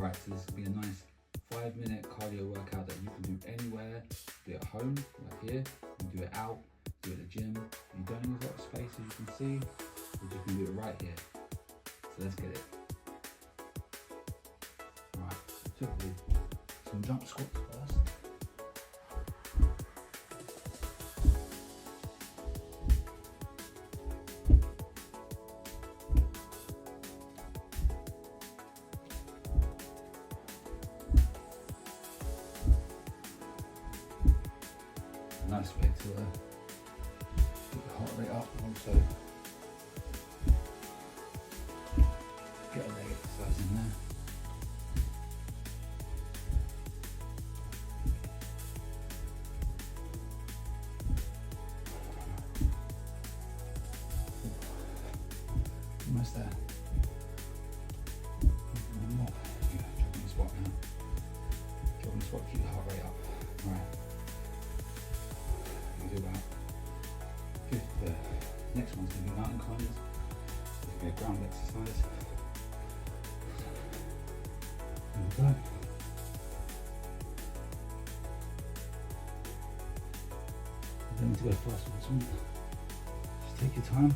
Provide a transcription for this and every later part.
Alright, so this will be a nice 5-minute cardio workout that you can do anywhere. Do it at home, like here. You can do it out, do it at the gym. You don't need a lot of space, as you can see, but you can do it right here. So let's get it. Alright, so typically some jump squats first. Nice way to get the heart rate up and also get a leg exercise in there. Almost there. One more. Yeah, jogging squat now. Jogging squat, keep the heart rate up. Alright. Do about 50. The next one's going to be mountain climbers. It's going to be a ground exercise. There we go. You don't need to go fast with this one. Just take your time.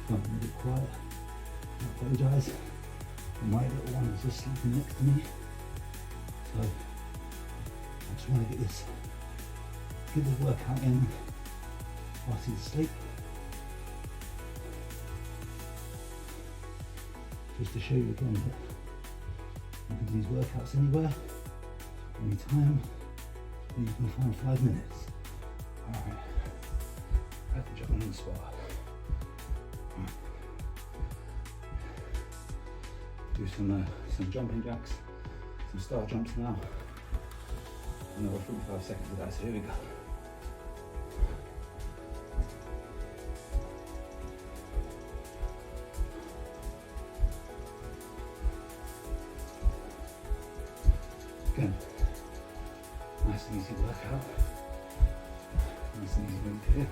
If I'm a bit quiet, I apologise. My little one is just sleeping next to me, so I just want to get the workout in whilst he's asleep, just to show you again that you can do these workouts anywhere, anytime, and you can find 5 minutes. Alright, back to jumping on the spot. Alright. Do some jumping jacks, some star jumps now. Another 45 seconds of that, so here we go. Again, nice and easy workout. Nice and easy move here.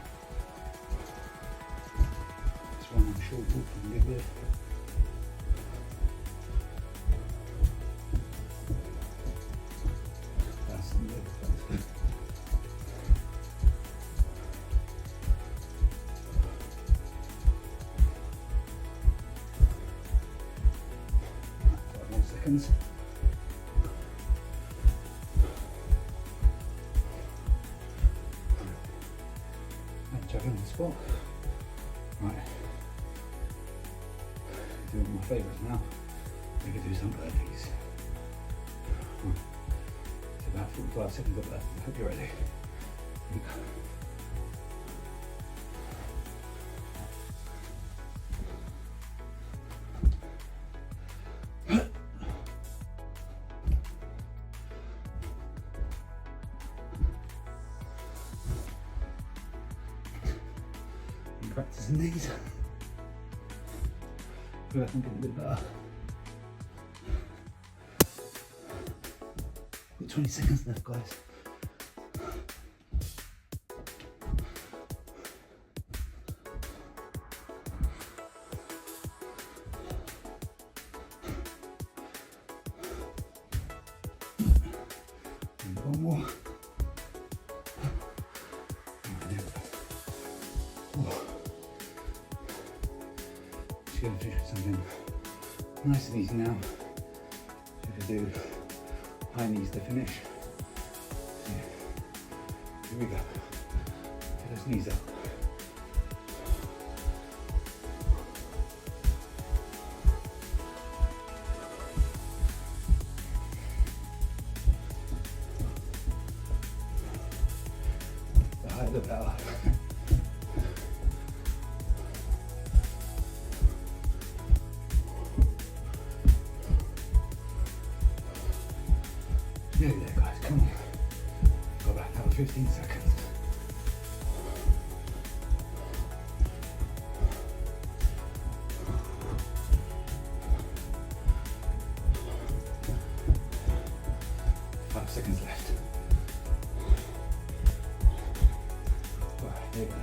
Just run on a short walk from the bit. Seconds. Juggling the spot. Right. Do one of my favourites now. We can do some burpees. It's about 45 seconds of that. I hope you're ready. Here we go. Practicing these. I feel like I'm getting a bit better. Got 20 seconds left, guys. And one more. Just going to finish with something nice and easy now. So we can do high knees to finish. So here we go. Get those knees up. The higher the better. Nearly there, guys, come on. Got about another 15 seconds. Seconds left. 5, There you go.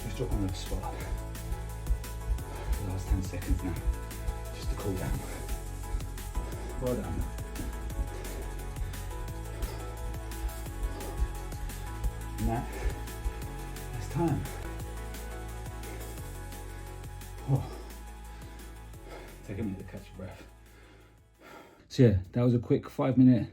Just drop on the spot. Last 10 seconds now, just to cool down. Well done. And that's time. Oh. Take a minute to catch your breath. So yeah, that was a quick 5-minute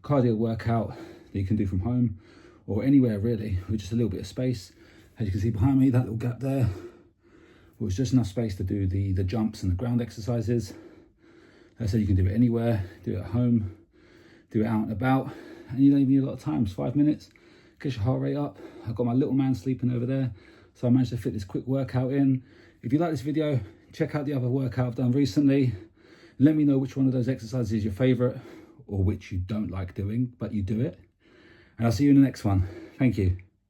cardio workout that you can do from home or anywhere really, with just a little bit of space. As you can see behind me, that little gap there was just enough space to do the jumps and the ground exercises. Like I said, you can do it anywhere, do it at home, do it out and about, and you don't even need a lot of time. It's 5 minutes, gets your heart rate up. I've got my little man sleeping over there, so I managed to fit this quick workout in. If you like this video, check out the other workout I've done recently. Let me know which one of those exercises is your favorite or which you don't like doing, but you do it. And I'll see you in the next one. Thank you.